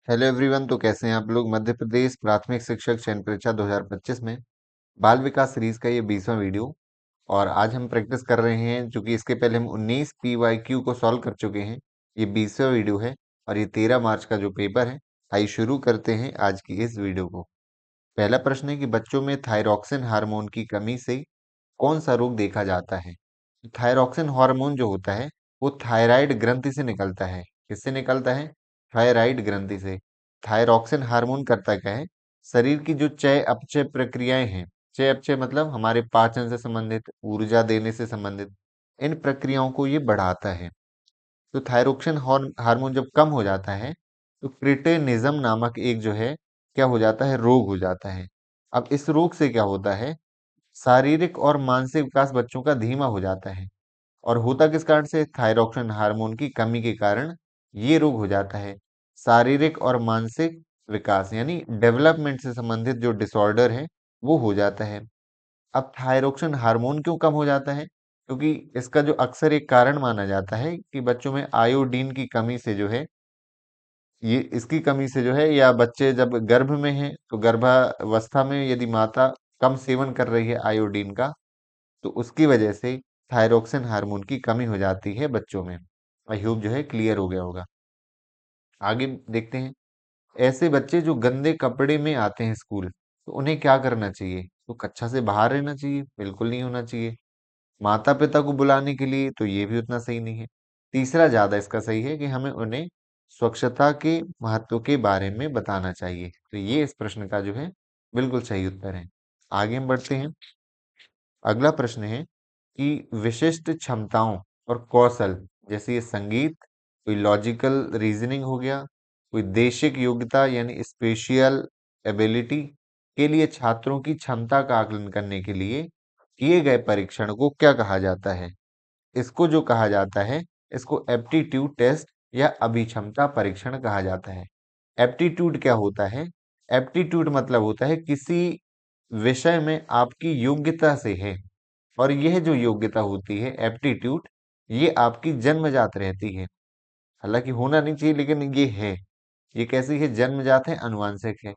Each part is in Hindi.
Hello everyone. तो कैसे हैं आप लोग। मध्य प्रदेश प्राथमिक शिक्षक चयन परीक्षा 2025 में बाल विकास सीरीज का ये 20वां वीडियो। और आज हम प्रैक्टिस कर रहे हैं, चूंकि इसके पहले हम 19 PYQ को सॉल्व कर चुके हैं। ये 20वां वीडियो है और ये 13 मार्च का जो पेपर है। आइए शुरू करते हैं आज की इस वीडियो को। पहला प्रश्न है कि बच्चों में थायरॉक्सिन हार्मोन की कमी से कौन सा रोग देखा जाता है। थायरॉक्सिन हार्मोन जो होता है वो थायराइड ग्रंथि से निकलता है। किससे निकलता है? थायराइड ग्रंथि से। थायरॉक्सिन हार्मोन करता क्या है? शरीर की जो चय अपचय प्रक्रियाएं हैं, चय अपचय मतलब हमारे पाचन से संबंधित, ऊर्जा देने से संबंधित, इन प्रक्रियाओं को ये बढ़ाता है। तो थायरोक्सिन हार्मोन जब कम हो जाता है तो क्रिटेनिज्म नामक एक जो है क्या हो जाता है, रोग हो जाता है। अब इस रोग से क्या होता है? शारीरिक और मानसिक विकास बच्चों का धीमा हो जाता है। और होता किस कारण से? थायरॉक्सिन हार्मोन की कमी के कारण ये रोग हो जाता है। शारीरिक और मानसिक विकास यानी डेवलपमेंट से संबंधित जो डिसऑर्डर है वो हो जाता है। अब थायरोक्सिन हार्मोन क्यों कम हो जाता है? क्योंकि इसका जो अक्सर एक कारण माना जाता है कि बच्चों में आयोडीन की कमी से जो है, ये इसकी कमी से जो है, या बच्चे जब गर्भ में हैं तो गर्भावस्था में यदि माता कम सेवन कर रही है आयोडीन का, तो उसकी वजह से थायरोक्सिन हार्मोन की कमी हो जाती है बच्चों में। आई होप जो है क्लियर हो गया होगा। आगे देखते हैं। ऐसे बच्चे जो गंदे कपड़े में आते हैं स्कूल, तो उन्हें क्या करना चाहिए? तो कक्षा से बाहर रहना चाहिए, बिल्कुल नहीं होना चाहिए। माता पिता को बुलाने के लिए तो ये भी उतना सही नहीं है। तीसरा ज्यादा इसका सही है कि हमें उन्हें स्वच्छता के महत्व के बारे में बताना चाहिए। तो ये इस प्रश्न का जो है बिल्कुल सही उत्तर है। आगे हम बढ़ते हैं। अगला प्रश्न है कि विशिष्ट क्षमताओं और कौशल, जैसे ये संगीत, कोई लॉजिकल रीजनिंग हो गया, कोई देशिक योग्यता यानी स्पेशियल एबिलिटी के लिए छात्रों की क्षमता का आकलन करने के लिए किए गए परीक्षण को क्या कहा जाता है? इसको जो कहा जाता है, इसको एप्टीट्यूड टेस्ट या अभिक्षमता परीक्षण कहा जाता है। एप्टीट्यूड क्या होता है? एप्टीट्यूड मतलब होता है किसी विषय में आपकी योग्यता से है। और यह जो योग्यता होती है एप्टीट्यूड, ये आपकी जन्मजात रहती है। हालांकि होना नहीं चाहिए, लेकिन ये है। ये कैसी है? जन्मजात है, अनुवांशिक है।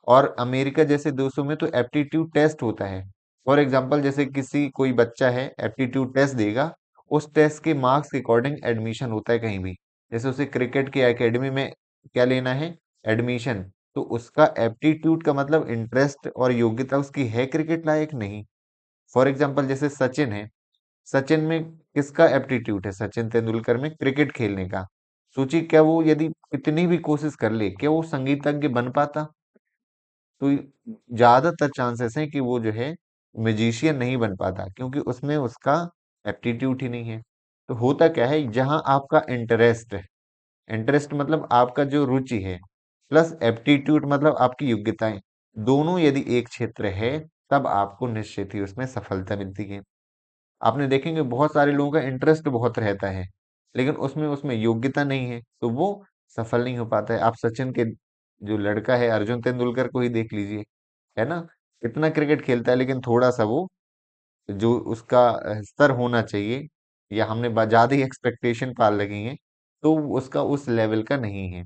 और अमेरिका जैसे देशों में तो एप्टीट्यूड टेस्ट होता है। फॉर एग्जाम्पल, जैसे किसी कोई बच्चा है, एप्टीट्यूड टेस्ट देगा, उस टेस्ट के मार्क्स के अकॉर्डिंग एडमिशन होता है कहीं भी। जैसे उसे क्रिकेट की एकेडमी में क्या लेना है? एडमिशन। तो उसका एप्टीट्यूड का मतलब इंटरेस्ट और योग्यता उसकी है क्रिकेट लायक, नहीं। फॉर एग्जाम्पल जैसे सचिन है, सचिन में किसका एप्टीट्यूड है? सचिन तेंदुलकर में क्रिकेट खेलने का। सोचिए, क्या वो यदि कितनी भी कोशिश कर ले, क्या वो संगीतज्ञ बन पाता? तो ज्यादातर चांसेस हैं कि वो जो है म्यूजिशियन नहीं बन पाता, क्योंकि उसमें उसका एप्टीट्यूड ही नहीं है। तो होता क्या है, जहां आपका इंटरेस्ट है, इंटरेस्ट मतलब आपका जो रुचि है, प्लस एप्टीट्यूड मतलब आपकी योग्यताएं, दोनों यदि एक क्षेत्र है, तब आपको निश्चित ही उसमें सफलता मिलती है। आपने देखेंगे बहुत सारे लोगों का इंटरेस्ट बहुत रहता है, लेकिन उसमें उसमें योग्यता नहीं है, तो वो सफल नहीं हो पाता है। आप सचिन के जो लड़का है अर्जुन तेंदुलकर को ही देख लीजिए, है ना? कितना क्रिकेट खेलता है, लेकिन थोड़ा सा वो जो उसका स्तर होना चाहिए, या हमने ज्यादा ही एक्सपेक्टेशन पाल रखी है, तो उसका उस लेवल का नहीं है।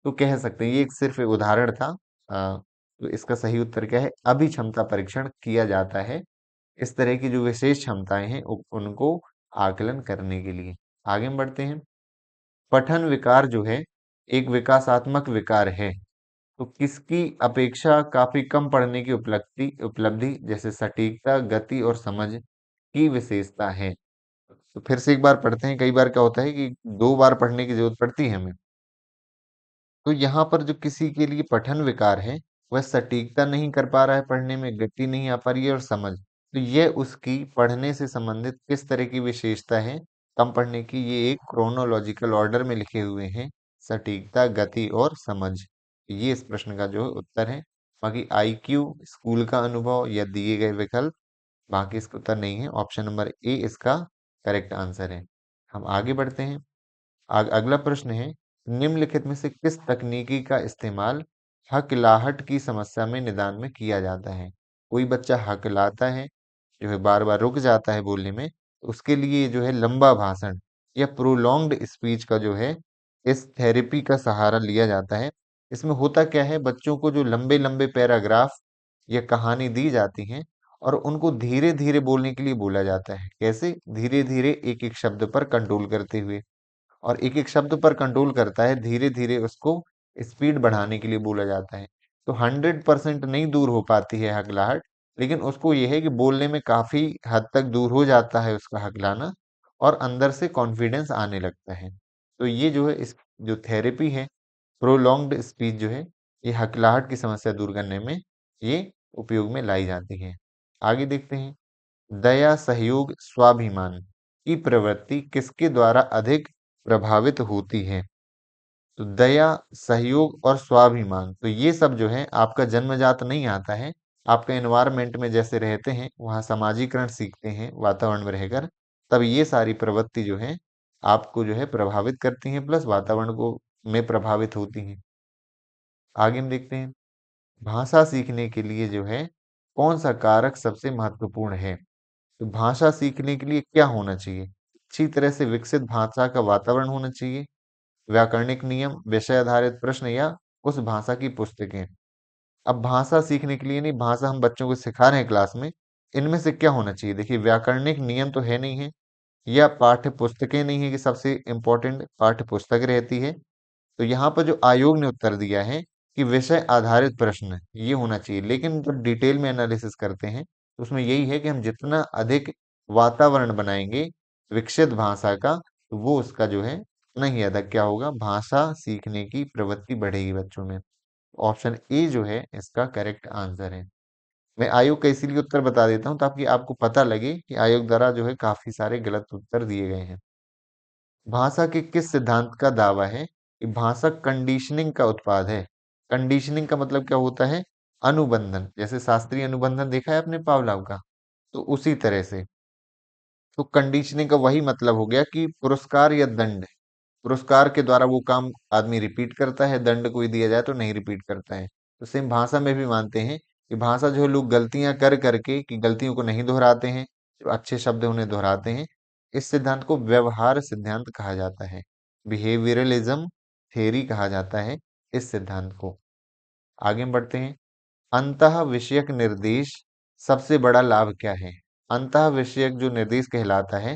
तो कह सकते हैं ये एक सिर्फ एक उदाहरण था। तो इसका सही उत्तर क्या है? अभिक्षमता परीक्षण किया जाता है इस तरह की जो विशेष क्षमताएं हैं उनको आकलन करने के लिए। आगे हम बढ़ते हैं। पठन विकार जो है एक विकासात्मक विकार है, तो किसकी अपेक्षा काफी कम पढ़ने की उपलब्धि उपलब्धि जैसे सटीकता, गति और समझ की विशेषता है। तो फिर से एक बार पढ़ते हैं। कई बार क्या होता है कि दो बार पढ़ने की जरूरत पड़ती है हमें। तो यहाँ पर जो किसी के लिए पठन विकार है, वह सटीकता नहीं कर पा रहा है पढ़ने में, गति नहीं आ पा रही है और समझ, तो ये उसकी पढ़ने से संबंधित किस तरह की विशेषता है कम पढ़ने की? ये एक क्रोनोलॉजिकल ऑर्डर में लिखे हुए हैं, सटीकता, गति और समझ। ये इस प्रश्न का जो उत्तर है। बाकी आईक्यू, स्कूल का अनुभव या दिए गए विकल्प, बाकी इसका उत्तर नहीं है। ऑप्शन नंबर ए इसका करेक्ट आंसर है। हम आगे बढ़ते हैं। अगला प्रश्न है, निम्नलिखित में से किस तकनीकी का इस्तेमाल हकलाहट की समस्या में निदान में किया जाता है? कोई बच्चा हकलाता है, जो है बार बार रुक जाता है बोलने में, तो उसके लिए जो है लंबा भाषण या प्रोलॉन्ग्ड स्पीच का जो है इस थेरेपी का सहारा लिया जाता है। इसमें होता क्या है, बच्चों को जो लंबे लंबे पैराग्राफ या कहानी दी जाती हैं और उनको धीरे धीरे बोलने के लिए बोला जाता है। कैसे? धीरे धीरे एक एक शब्द पर कंट्रोल करते हुए। और एक एक शब्द पर कंट्रोल करता है, धीरे धीरे उसको स्पीड बढ़ाने के लिए बोला जाता है। तो 100% नहीं दूर हो पाती है हकलाहट, लेकिन उसको ये है कि बोलने में काफी हद तक दूर हो जाता है उसका हकलाना, और अंदर से कॉन्फिडेंस आने लगता है। तो ये जो है, इस जो थेरेपी है, प्रोलॉन्ग्ड स्पीच जो है, ये हकलाहट की समस्या दूर करने में ये उपयोग में लाई जाती है। आगे देखते हैं, दया, सहयोग, स्वाभिमान की प्रवृत्ति किसके द्वारा अधिक प्रभावित होती है? तो दया, सहयोग और स्वाभिमान, तो ये सब जो है आपका जन्मजात नहीं आता है। आपका एनवायरनमेंट में जैसे रहते हैं, वहाँ समाजीकरण सीखते हैं वातावरण में रहकर, तब ये सारी प्रवृत्ति जो है आपको जो है प्रभावित करती हैं, प्लस वातावरण को में प्रभावित होती हैं। आगे हम देखते हैं, भाषा सीखने के लिए जो है कौन सा कारक सबसे महत्वपूर्ण है? तो भाषा सीखने के लिए क्या होना चाहिए? अच्छी तरह से विकसित भाषा का वातावरण होना चाहिए, व्याकरणिक नियम, विषय आधारित प्रश्न या उस भाषा की पुस्तकें। अब भाषा सीखने के लिए नहीं, भाषा हम बच्चों को सिखा रहे हैं क्लास में, इनमें से क्या होना चाहिए? देखिए, व्याकरणिक नियम तो है नहीं है, या पाठ्य पुस्तकें नहीं है कि सबसे इम्पोर्टेंट पाठ्य पुस्तक रहती है। तो यहाँ पर जो आयोग ने उत्तर दिया है कि विषय आधारित प्रश्न ये होना चाहिए, लेकिन जब डिटेल में एनालिसिस करते हैं तो उसमें यही है कि हम जितना अधिक वातावरण बनाएंगे विकसित भाषा का, तो वो उसका जो है उतना ही अधिक क्या होगा, भाषा सीखने की प्रवृत्ति बढ़ेगी बच्चों में। ऑप्शन ए जो है इसका करेक्ट आंसर है। मैं आयोग का इसीलिए उत्तर बता देता हूँ ताकि आपको पता लगे कि आयोग द्वारा जो है काफी सारे गलत उत्तर दिए गए हैं। भाषा के किस सिद्धांत का दावा है कि भाषा कंडीशनिंग का उत्पाद है? कंडीशनिंग का मतलब क्या होता है? अनुबंधन। जैसे शास्त्रीय अनुबंधन देखा है आपने पावलाव का, तो उसी तरह से। तो कंडीशनिंग का वही मतलब हो गया कि पुरस्कार या दंड, पुरस्कार के द्वारा वो काम आदमी रिपीट करता है, दंड कोई दिया जाए तो नहीं रिपीट करता है। तो सेम भाषा में भी मानते हैं कि भाषा जो है, लोग गलतियां कर करके कि गलतियों को नहीं दोहराते हैं, जो अच्छे शब्द हैं उन्हें दोहराते हैं। इस सिद्धांत को व्यवहार सिद्धांत कहा जाता है, बिहेवियरलिज्म थ्योरी कहा जाता है इस सिद्धांत को। आगे हम बढ़ते हैं, अंतः विषयक निर्देश सबसे बड़ा लाभ क्या है? अंतः विषयक जो निर्देश कहलाता है,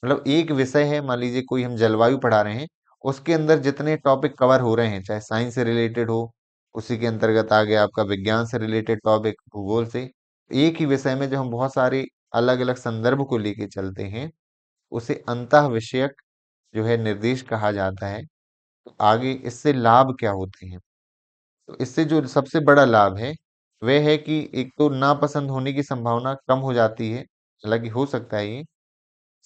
मतलब एक विषय है, मान लीजिए कोई हम जलवायु पढ़ा रहे हैं, उसके अंदर जितने टॉपिक कवर हो रहे हैं, चाहे साइंस से रिलेटेड हो, उसी के अंतर्गत आ गया आपका विज्ञान से रिलेटेड टॉपिक, भूगोल से, एक ही विषय में जो हम बहुत सारे अलग अलग संदर्भ को लेके चलते हैं, उसे अंतः विषयक जो है निर्देश कहा जाता है। तो आगे इससे लाभ क्या होते हैं? तो इससे जो सबसे बड़ा लाभ है वह है कि एक तो नापसंद होने की संभावना कम हो जाती है, हालांकि हो सकता है ये।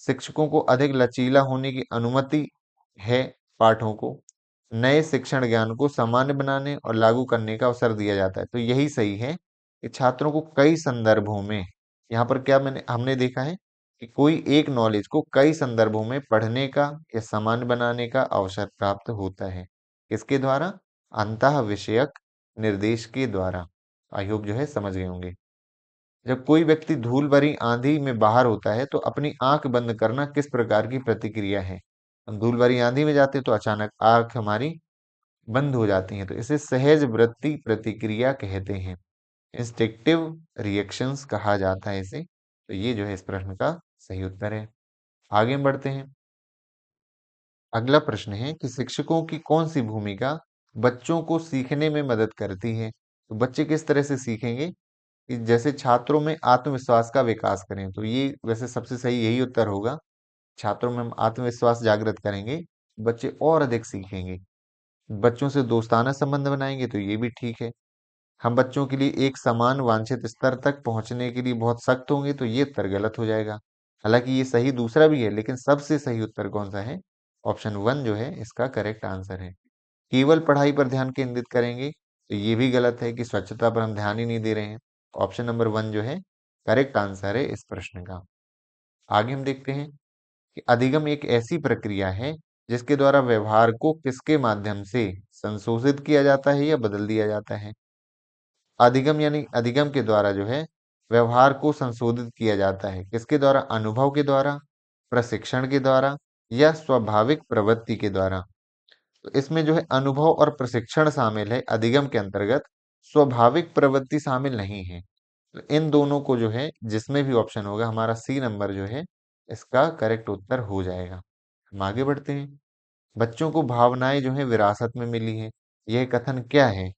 शिक्षकों को अधिक लचीला होने की अनुमति है, पाठों को नए शिक्षण ज्ञान को सामान्य बनाने और लागू करने का अवसर दिया जाता है। तो यही सही है कि छात्रों को कई संदर्भों में, यहाँ पर क्या मैंने हमने देखा है कि कोई एक नॉलेज को कई संदर्भों में पढ़ने का या सामान्य बनाने का अवसर प्राप्त होता है। किसके द्वारा? अंतः विषयक निर्देश के द्वारा। आई होप जो है समझ गए होंगे। जब कोई व्यक्ति धूल भरी आंधी में बाहर होता है तो अपनी आंख बंद करना किस प्रकार की प्रतिक्रिया है? हम धूल भरी आंधी में जाते हैं तो अचानक आंख हमारी बंद हो जाती हैं, तो इसे सहज वृत्ति प्रतिक्रिया कहते हैं, इंस्टिंक्टिव रिएक्शंस कहा जाता है इसे। तो ये जो है इस प्रश्न का सही उत्तर है। आगे हम बढ़ते हैं। अगला प्रश्न है कि शिक्षकों की कौन सी भूमिका बच्चों को सीखने में मदद करती है? तो बच्चे किस तरह से सीखेंगे कि जैसे छात्रों में आत्मविश्वास का विकास करें, तो ये वैसे सबसे सही यही उत्तर होगा। छात्रों में हम आत्मविश्वास जागृत करेंगे, बच्चे और अधिक सीखेंगे। बच्चों से दोस्ताना संबंध बनाएंगे तो ये भी ठीक है। हम बच्चों के लिए एक समान वांछित स्तर तक पहुंचने के लिए बहुत सख्त होंगे तो ये उत्तर गलत हो जाएगा। हालांकि ये सही दूसरा भी है, लेकिन सबसे सही उत्तर कौन सा है? ऑप्शन वन जो है इसका करेक्ट आंसर है। केवल पढ़ाई पर ध्यान केंद्रित करेंगे तो ये भी गलत है कि स्वच्छता पर हम ध्यान ही नहीं दे रहे हैं। ऑप्शन नंबर वन जो है करेक्ट आंसर है इस प्रश्न का। आगे हम देखते हैं कि अधिगम एक ऐसी प्रक्रिया है जिसके द्वारा व्यवहार को किसके माध्यम से संशोधित किया जाता है या बदल दिया जाता है? अधिगम यानी अधिगम के द्वारा जो है व्यवहार को संशोधित किया जाता है, किसके द्वारा? अनुभव के द्वारा, प्रशिक्षण के द्वारा या स्वाभाविक प्रवृत्ति के द्वारा। तो इसमें जो है अनुभव और प्रशिक्षण शामिल है, अधिगम के अंतर्गत स्वाभाविक प्रवृत्ति शामिल नहीं है। तो इन दोनों को जो है जिसमें भी ऑप्शन होगा हमारा सी नंबर जो है इसका करेक्ट उत्तर हो जाएगा। हम आगे बढ़ते हैं। बच्चों को भावनाएं जो है विरासत में मिली है, यह कथन क्या है?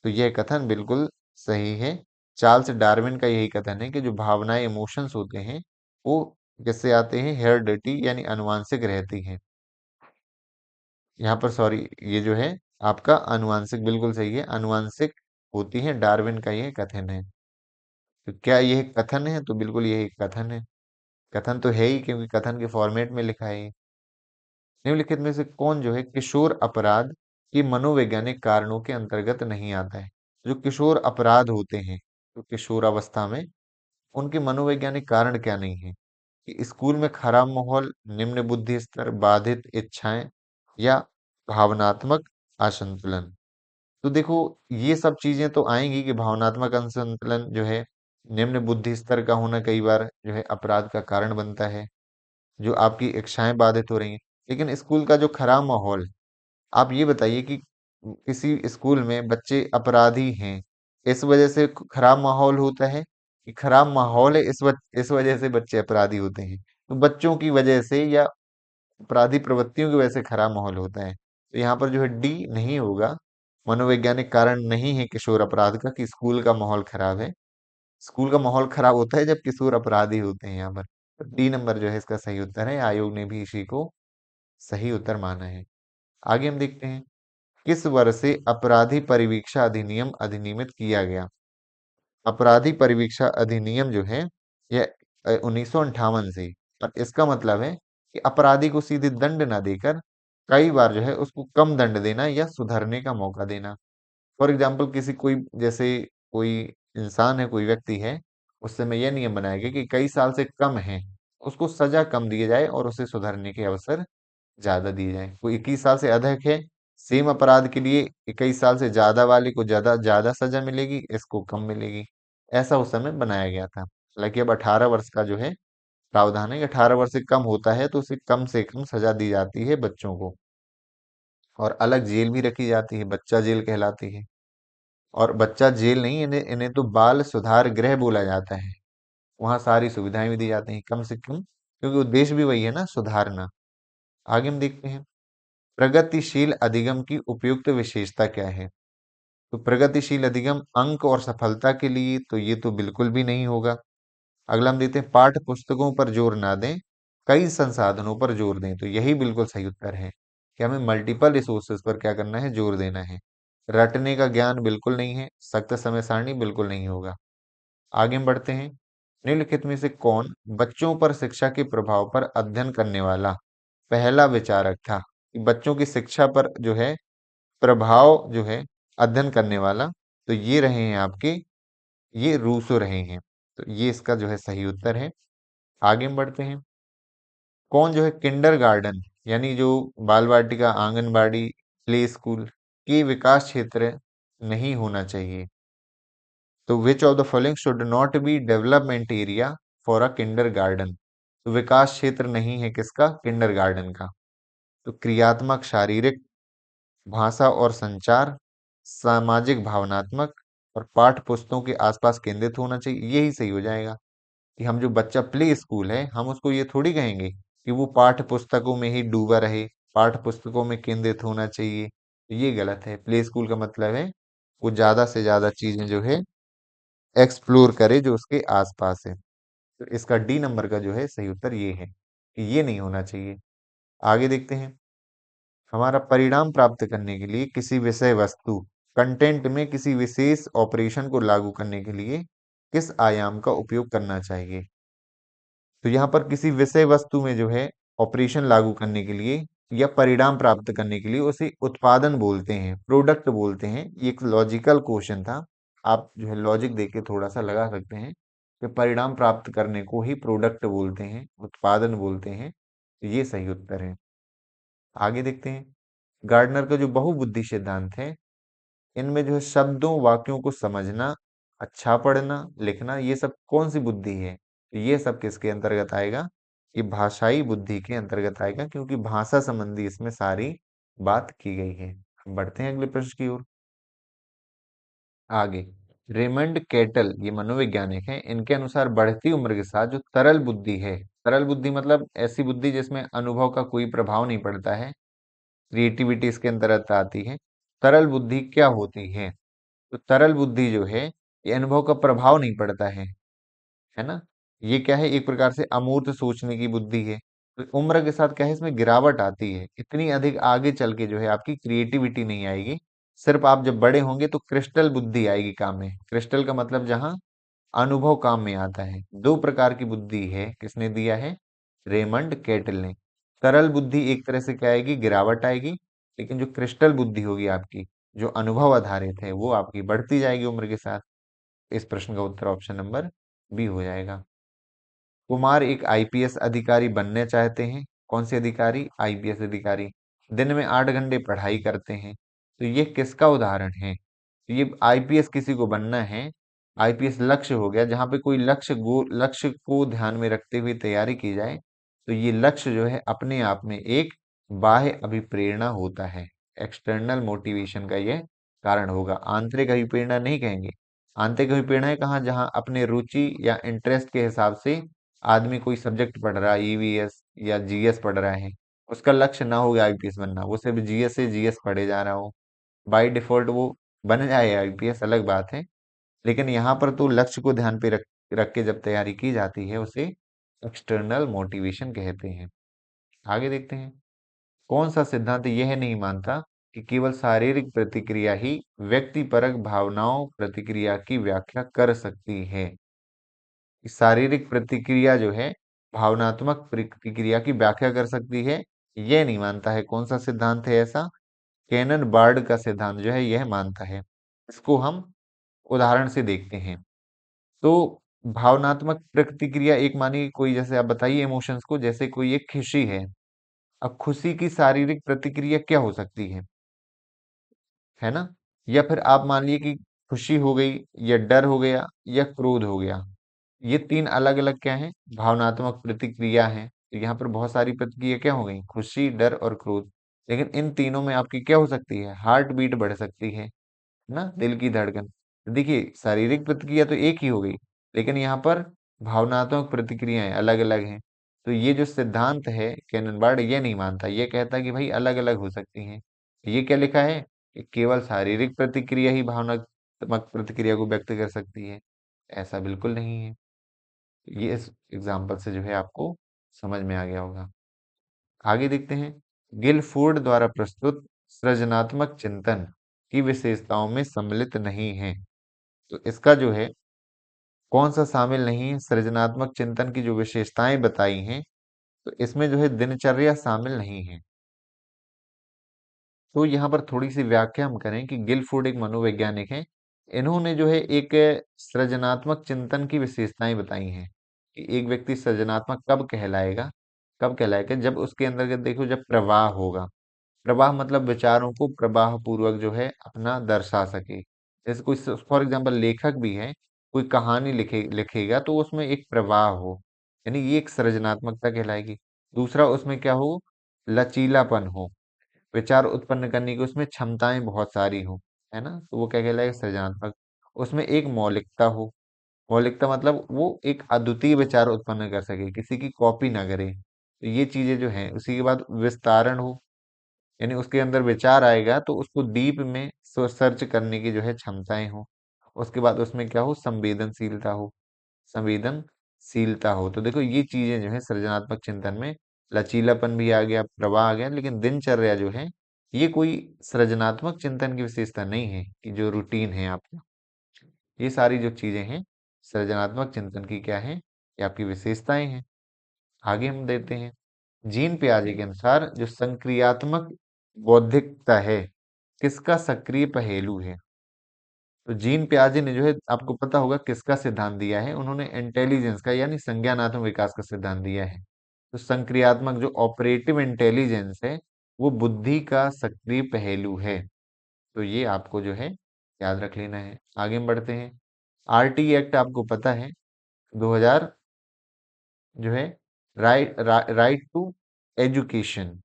तो यह कथन बिल्कुल सही है। चार्ल्स डार्विन का यही कथन है कि जो भावनाएं इमोशंस होते हैं वो किससे आते हैं? हेरिडिटी यानी आनुवांशिक रहती हैं। यहाँ पर सॉरी, ये जो है आपका आनुवांशिक बिल्कुल सही है, आनुवांशिक होती है, डार्विन का यह कथन है। तो क्या यह कथन है? तो बिल्कुल यही कथन है। कथन तो है ही क्योंकि कथन के फॉर्मेट में लिखा है ये। निम्नलिखित में से कौन जो है किशोर अपराध की मनोवैज्ञानिक कारणों के अंतर्गत नहीं आता है? जो किशोर अपराध होते हैं तो किशोर अवस्था में उनके मनोवैज्ञानिक कारण क्या नहीं है? कि स्कूल में खराब माहौल, निम्न बुद्धि स्तर, बाधित इच्छाएं या भावनात्मक असंतुलन। तो देखो, ये सब चीजें तो आएंगी कि भावनात्मक असंतुलन जो है, निम्न बुद्धि स्तर का होना कई बार जो है अपराध का कारण बनता है, जो आपकी इच्छाएं बाधित हो रही हैं। लेकिन स्कूल का जो खराब माहौल, आप ये बताइए कि किसी स्कूल में बच्चे अपराधी हैं, इस वजह से खराब माहौल होता है कि खराब माहौल है इस वजह से बच्चे अपराधी होते हैं? तो बच्चों की वजह से या अपराधी प्रवृत्तियों की वजह से खराब माहौल होता है। तो यहाँ पर जो है डी नहीं होगा। मनोवैज्ञानिक कारण नहीं है किशोर अपराध का कि स्कूल का माहौल खराब है। स्कूल का माहौल खराब होता है जब किशोर अपराधी होते हैं यहाँ पर। तो डी नंबर जो है इसका सही उत्तर है। आयोग ने भी इसी को सही उत्तर माना है। आगे हम देखते हैं, किस वर्ष से अपराधी परिवीक्षा अधिनियम अधिनियमित किया गया? अपराधी परिवीक्षा अधिनियम जो है यह 1958 से। और इसका मतलब है कि अपराधी को सीधे दंड ना देकर कई बार जो है उसको कम दंड देना या सुधरने का मौका देना। फॉर एग्जाम्पल, किसी कोई जैसे कोई इंसान है, कोई व्यक्ति है, उस समय यह नियम बनाया गया कि कई साल से कम है, उसको सजा कम दी जाए और उसे सुधरने के अवसर ज्यादा दिए जाए। कोई 21 साल से अधिक है, सेम अपराध के लिए 21 साल से ज्यादा वाले को ज्यादा ज्यादा सजा मिलेगी, इसको कम मिलेगी। ऐसा उस समय बनाया गया था। हालांकि अब 18 वर्ष का जो है प्रावधान है कि 18 वर्ष से कम होता है तो उसे कम से कम सजा दी जाती है बच्चों को। और अलग जेल भी रखी जाती है, बच्चा जेल कहलाती है। और बच्चा जेल नहीं, इन्हें इन्हें तो बाल सुधार गृह बोला जाता है। वहां सारी सुविधाएं भी दी जाती हैं कम से कम, क्योंकि उद्देश्य भी वही है ना, सुधारना। आगे हम देखते हैं, प्रगतिशील अधिगम की उपयुक्त विशेषता क्या है? तो प्रगतिशील अधिगम अंक और सफलता के लिए, तो ये तो बिल्कुल भी नहीं होगा। अगला हम देते हैं, पाठ्य पुस्तकों पर जोर ना दें, कई संसाधनों पर जोर दें। तो यही बिल्कुल सही उत्तर है कि हमें मल्टीपल रिसोर्सेज पर क्या करना है? जोर देना है। रटने का ज्ञान बिल्कुल नहीं है। सख्त समय सारणी बिल्कुल नहीं होगा। आगे हम बढ़ते हैं, निम्नलिखित में से कौन बच्चों पर शिक्षा के प्रभाव पर अध्ययन करने वाला पहला विचारक था? कि बच्चों की शिक्षा पर जो है प्रभाव जो है अध्ययन करने वाला, तो ये रहे हैं आपके, ये रूसो रहे हैं। तो ये इसका जो है सही उत्तर है। आगे हम बढ़ते हैं, कौन जो है किंडरगार्टन यानी जो बाल वाटिका, आंगनबाड़ी, प्ले स्कूल के विकास क्षेत्र नहीं होना चाहिए? तो which of the following should not be development area for a kindergarten? तो विकास क्षेत्र नहीं है किसका? किंडरगार्टन का। तो क्रियात्मक, शारीरिक, भाषा और संचार, सामाजिक, भावनात्मक और पाठ्य पुस्तकों के आसपास केंद्रित होना चाहिए। यही सही हो जाएगा कि हम जो बच्चा प्ले स्कूल है, हम उसको ये थोड़ी कहेंगे कि वो पाठ्य पुस्तकों में ही डूबा रहे, पाठ्य पुस्तकों में केंद्रित होना चाहिए। ये गलत है। प्ले स्कूल का मतलब है वो ज्यादा से ज्यादा चीजें जो है एक्सप्लोर करे जो उसके आसपास है। तो इसका डी नंबर का जो है सही उत्तर ये है कि ये नहीं होना चाहिए। आगे देखते हैं, हमारा परिणाम प्राप्त करने के लिए किसी विषय वस्तु कंटेंट में किसी विशेष ऑपरेशन को लागू करने के लिए किस आयाम का उपयोग करना चाहिए? तो यहाँ पर किसी विषय वस्तु में जो है ऑपरेशन लागू करने के लिए या परिणाम प्राप्त करने के लिए उसे उत्पादन बोलते हैं, प्रोडक्ट बोलते हैं। ये एक लॉजिकल क्वेश्चन था, आप जो है लॉजिक देके थोड़ा सा लगा सकते हैं कि परिणाम प्राप्त करने को ही प्रोडक्ट बोलते हैं, उत्पादन बोलते हैं। तो ये सही उत्तर है। आगे देखते हैं, गार्डनर का जो बहुबुद्धि सिद्धांत है, इनमें जो है शब्दों, वाक्यों को समझना, अच्छा पढ़ना, लिखना, ये सब कौन सी बुद्धि है? तो ये सब किसके अंतर्गत आएगा? ये भाषाई बुद्धि के अंतर्गत आएगा, क्योंकि भाषा संबंधी इसमें सारी बात की गई है। बढ़ते हैं अगले प्रश्न की ओर। आगे, रेमंड केटल ये मनोवैज्ञानिक हैं, इनके अनुसार बढ़ती उम्र के साथ जो तरल बुद्धि है, तरल बुद्धि मतलब ऐसी बुद्धि जिसमें अनुभव का कोई प्रभाव नहीं पड़ता है, क्रिएटिविटी इसके अंतर्गत आती है। तरल बुद्धि क्या होती है? तो तरल बुद्धि जो है, ये अनुभव का प्रभाव नहीं पड़ता है ना? ये क्या है? एक प्रकार से अमूर्त सोचने की बुद्धि है। तो उम्र के साथ क्या है, इसमें गिरावट आती है, इतनी अधिक आगे चल के जो है आपकी क्रिएटिविटी नहीं आएगी। सिर्फ आप जब बड़े होंगे तो क्रिस्टल बुद्धि आएगी काम में। क्रिस्टल का मतलब जहां अनुभव काम में आता है। दो प्रकार की बुद्धि है, किसने दिया है? रेमंड केटल ने। तरल बुद्धि एक तरह से क्या आएगी? गिरावट आएगी। लेकिन जो क्रिस्टल बुद्धि होगी आपकी, जो अनुभव आधारित है, वो आपकी बढ़ती जाएगी उम्र के साथ। इस प्रश्न का उत्तर ऑप्शन नंबर बी हो जाएगा। कुमार एक आईपीएस अधिकारी बनना चाहते हैं। कौन से अधिकारी? आईपीएस अधिकारी। दिन में 8 घंटे पढ़ाई करते हैं। तो ये किसका उदाहरण है? तो ये आईपीएस किसी को बनना है। आईपीएस लक्ष्य हो गया, जहां पे कोई लक्ष्य को ध्यान में रखते हुए तैयारी की जाए, तो ये लक्ष्य जो है अपने आप में एक बाह्य अभिप्रेरणा होता है। एक्सटर्नल मोटिवेशन का ये कारण होगा। आंतरिक अभिप्रेरणा नहीं कहेंगे। आंतरिक अभिप्रेरणा है कहाँ? जहाँ अपने रुचि या इंटरेस्ट के हिसाब से आदमी कोई सब्जेक्ट पढ़ रहा है, ईवीएस या जीएस पढ़ रहा है, उसका लक्ष्य ना हो आईपीएस बनना, वो सिर्फ जीएस से जीएस पढ़े जा रहा हो, बाय डिफॉल्ट वो बन जाए आईपीएस, अलग बात है। लेकिन यहाँ पर तो लक्ष्य को ध्यान पे रख के जब तैयारी की जाती है, उसे एक्सटर्नल मोटिवेशन कहते हैं। आगे देखते हैं। कौन सा सिद्धांत यह नहीं मानता कि केवल शारीरिक प्रतिक्रिया ही व्यक्तिपरक भावनाओं प्रतिक्रिया की व्याख्या कर सकती है? कि शारीरिक प्रतिक्रिया जो है भावनात्मक प्रतिक्रिया की व्याख्या कर सकती है, यह नहीं मानता है। कौन सा सिद्धांत है ऐसा? कैनन बार्ड का सिद्धांत जो है यह मानता है। इसको हम उदाहरण से देखते हैं। तो भावनात्मक प्रतिक्रिया एक मानिए कोई, जैसे आप बताइए इमोशंस को, जैसे कोई एक खुशी है। अब खुशी की शारीरिक प्रतिक्रिया क्या हो सकती है ना? या फिर आप मान लीजिए कि खुशी हो गई, या डर हो गया, या क्रोध हो गया। ये तीन अलग अलग क्या हैं? भावनात्मक प्रतिक्रिया हैं। तो यहाँ पर बहुत सारी प्रतिक्रिया क्या हो गई? खुशी, डर और क्रोध। लेकिन इन तीनों में आपकी क्या हो सकती है? हार्ट बीट बढ़ सकती है ना, दिल की धड़कन। तो देखिए शारीरिक प्रतिक्रिया तो एक ही हो गई, लेकिन यहाँ पर भावनात्मक प्रतिक्रियाएं अलग अलग हैं। तो ये जो सिद्धांत है कैननबार्ड ये नहीं मानता, ये कहता है कि भाई अलग अलग हो सकती हैं। ये क्या लिखा है कि केवल शारीरिक प्रतिक्रिया ही भावनात्मक प्रतिक्रिया को व्यक्त कर सकती है? ऐसा बिल्कुल नहीं है। ये इस एग्जाम्पल से जो है आपको समझ में आ गया होगा। आगे देखते हैं। गिलफोर्ड द्वारा प्रस्तुत सृजनात्मक चिंतन की विशेषताओं में सम्मिलित नहीं है। तो इसका जो है कौन सा शामिल नहीं है? सृजनात्मक चिंतन की जो विशेषताएं बताई हैं, तो इसमें जो है दिनचर्या शामिल नहीं है। तो यहाँ पर थोड़ी सी व्याख्या हम करें कि गिलफोर्ड एक मनोवैज्ञानिक हैं। इन्होंने जो है एक सृजनात्मक चिंतन की विशेषताएं बताई हैं कि एक व्यक्ति सृजनात्मक कब कहलाएगा? जब उसके अंदर देखो, जब प्रवाह होगा। प्रवाह मतलब विचारों को प्रवाह पूर्वक जो है अपना दर्शा सके। जैसे कोई फॉर एग्जांपल लेखक भी है, कोई कहानी लिखेगा तो उसमें एक प्रवाह हो, यानी ये एक सृजनात्मकता कहलाएगी। दूसरा उसमें क्या हो? लचीलापन हो, विचार उत्पन्न करने की उसमें क्षमताएं बहुत सारी हो, है ना? तो वो क्या कहलाएगा? सृजनात्मक। उसमें एक मौलिकता हो। मौलिकता मतलब वो एक अद्वितीय विचार उत्पन्न कर सके, किसी की कॉपी ना करे। तो ये चीजें जो हैं, उसी के बाद विस्तारण हो, यानी उसके अंदर विचार आएगा तो उसको डीप में सर्च करने की जो है क्षमताएं हो। उसके बाद उसमें क्या हो? संवेदनशीलता हो। तो देखो ये चीजें जो है सृजनात्मक चिंतन में, लचीलापन भी आ गया, प्रवाह आ गया, लेकिन दिनचर्या जो है ये कोई सृजनात्मक चिंतन की विशेषता नहीं है कि जो रूटीन है आपका। ये सारी जो चीजें हैं सृजनात्मक चिंतन की क्या है? ये आपकी विशेषताएं हैं। आगे हम देते हैं। जीन पियाजे के अनुसार जो संक्रियात्मक बौद्धिकता है, किसका सक्रिय पहेलू है? तो जीन पियाजे ने जो है, आपको पता होगा किसका सिद्धांत दिया है? उन्होंने इंटेलिजेंस का यानी संज्ञानात्मक विकास का सिद्धांत दिया है। तो संक्रियात्मक जो ऑपरेटिव इंटेलिजेंस है, वो बुद्धि का सक्रिय पहेलू है। तो ये आपको जो है याद रख लेना है। आगे हम बढ़ते हैं। आरटी एक्ट आपको पता है, 2000 जो है, राइट राइट टू एजुकेशन,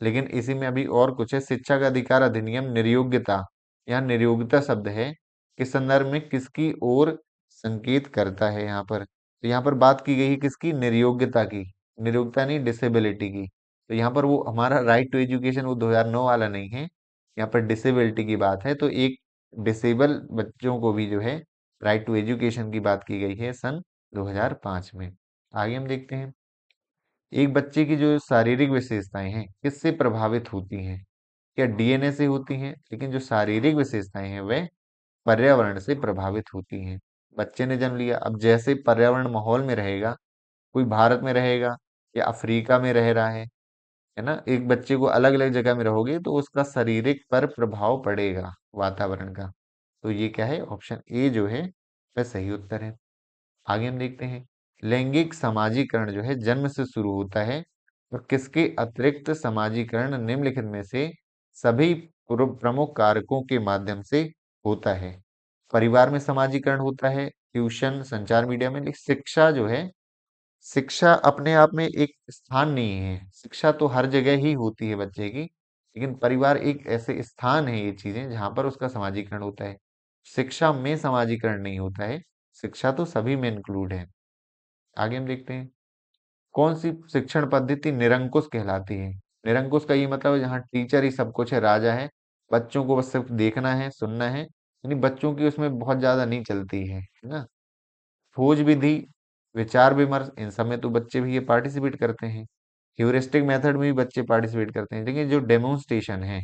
लेकिन इसी में अभी और कुछ है। शिक्षा का अधिकार अधिनियम निर्योग्यता, यहाँ निर्योग्यता शब्द है, किस संदर्भ में, किसकी ओर संकेत करता है यहाँ पर। तो यहाँ पर बात की गई है किसकी, निर्योग्यता की, निर्योग्यता नहीं डिसेबिलिटी की। तो यहाँ पर वो हमारा राइट टू एजुकेशन वो 2009 वाला नहीं है, यहाँ पर डिसेबिलिटी की बात है। तो एक डिसेबल बच्चों को भी जो है राइट टू एजुकेशन की बात की गई है सन 2005 में। आगे हम देखते हैं, एक बच्चे की जो शारीरिक विशेषताएं हैं किससे प्रभावित होती हैं। क्या डीएनए से होती हैं, लेकिन जो शारीरिक विशेषताएं हैं वह पर्यावरण से प्रभावित होती हैं। बच्चे ने जन्म लिया, अब जैसे पर्यावरण माहौल में रहेगा, कोई भारत में रहेगा या अफ्रीका में रह रहा है ना, एक बच्चे को अलग अलग जगह में रहोगे तो उसका शारीरिक पर प्रभाव पड़ेगा वातावरण का। तो ये क्या है, ऑप्शन ए जो है वह सही उत्तर है। आगे हम देखते हैं, लैंगिक समाजीकरण जो है जन्म से शुरू होता है और किसके अतिरिक्त समाजीकरण निम्नलिखित में से सभी प्रमुख कारकों के माध्यम से होता है। परिवार में समाजीकरण होता है, ट्यूशन, संचार मीडिया में। लेकिन शिक्षा जो है, शिक्षा अपने आप में एक स्थान नहीं है, शिक्षा तो हर जगह ही होती है बच्चे की, लेकिन परिवार एक ऐसे स्थान है, ये चीजें जहां पर उसका समाजीकरण होता है। शिक्षा में समाजीकरण नहीं होता है, शिक्षा तो सभी में इंक्लूड है। आगे हम देखते हैं, कौन सी शिक्षण पद्धति निरंकुश कहलाती है। निरंकुश का ये मतलब है जहाँ टीचर ही सब कुछ है, राजा है, बच्चों को बस सिर्फ देखना है, सुनना है, यानी बच्चों की उसमें बहुत ज्यादा नहीं चलती है ना। खोज विधि, विचार विमर्श, इन सब में तो बच्चे भी ये पार्टिसिपेट करते हैं। ह्यूरिस्टिक मेथड में भी बच्चे पार्टिसिपेट करते हैं, लेकिन जो डेमोन्स्ट्रेशन है,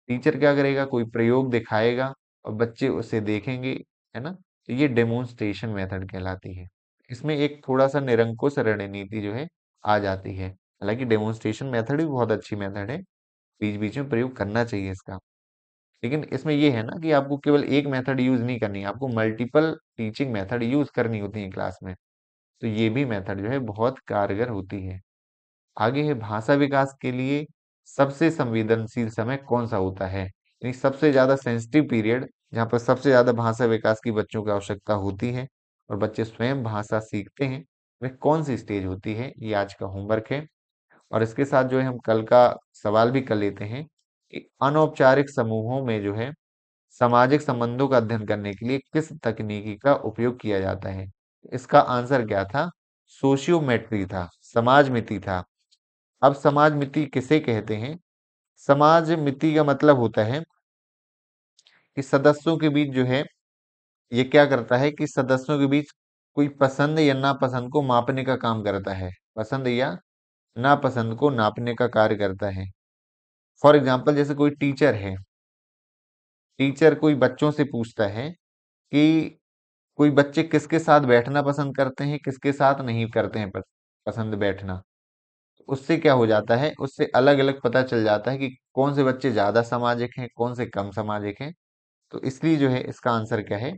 टीचर क्या करेगा, कोई प्रयोग दिखाएगा और बच्चे उसे देखेंगे, है ना, तो ये डेमोन्स्ट्रेशन मेथड कहलाती है। इसमें एक थोड़ा सा निरंकुश रणनीति जो है आ जाती है। हालांकि डेमोन्स्ट्रेशन मेथड भी बहुत अच्छी मेथड है, बीच बीच में प्रयोग करना चाहिए इसका। लेकिन इसमें ये है ना कि आपको केवल एक मेथड यूज नहीं करनी, आपको मल्टीपल टीचिंग मेथड यूज करनी होती है क्लास में। तो ये भी मेथड जो है बहुत कारगर होती है। आगे है, भाषा विकास के लिए सबसे संवेदनशील समय कौन सा होता है, यानी सबसे ज्यादा सेंसिटिव पीरियड, जहाँ पर सबसे ज्यादा भाषा विकास की बच्चों की आवश्यकता होती है और बच्चे स्वयं भाषा सीखते हैं, वह कौन सी स्टेज होती है, ये आज का होमवर्क है। और इसके साथ जो है हम कल का सवाल भी कर लेते हैं कि अनौपचारिक समूहों में जो है सामाजिक संबंधों का अध्ययन करने के लिए किस तकनीकी का उपयोग किया जाता है। इसका आंसर क्या था, सोशियोमेट्री था, समाज मिति था। अब समाज मिति किसे कहते हैं, समाज मिति का मतलब होता है कि सदस्यों के बीच जो है, ये क्या करता है कि सदस्यों के बीच कोई पसंद या नापसंद को मापने का काम करता है, पसंद या नापसंद को नापने का कार्य करता है। फॉर एग्जाम्पल, जैसे कोई टीचर है, टीचर कोई बच्चों से पूछता है कि कोई बच्चे किसके साथ बैठना पसंद करते हैं, किसके साथ नहीं करते हैं पसंद बैठना। उससे क्या हो जाता है, उससे अलग अलग पता चल जाता है कि कौन से बच्चे ज्यादा सामाजिक हैं, कौन से कम सामाजिक हैं। तो इसलिए जो है इसका आंसर क्या है,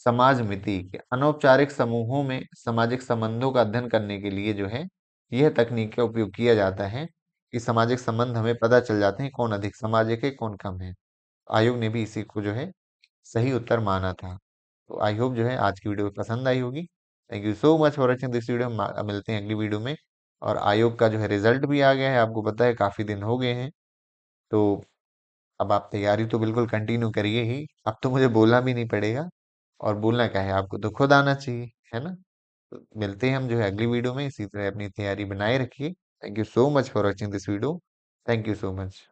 समाज मिति के अनौपचारिक समूहों में सामाजिक संबंधों का अध्ययन करने के लिए जो है यह तकनीक का उपयोग किया जाता है कि सामाजिक संबंध हमें पता चल जाते हैं कौन अधिक सामाजिक है कौन कम है। आयोग ने भी इसी को जो है सही उत्तर माना था। तो आई होप जो है आज की वीडियो पसंद आई होगी। Thank you so much for watching this video. मिलते हैं अगली वीडियो में। और आयोग का जो है रिजल्ट भी आ गया है, आपको पता है काफी दिन हो गए हैं। तो अब आप तैयारी तो बिल्कुल कंटिन्यू करिए ही, अब तो मुझे बोलना भी नहीं पड़ेगा। और बोलना क्या है, आपको तो खुद आना चाहिए, है ना। तो मिलते हैं हम जो है अगली वीडियो में, इसी तरह अपनी तैयारी बनाए रखिए। Thank you so much for watching this video. Thank you so much.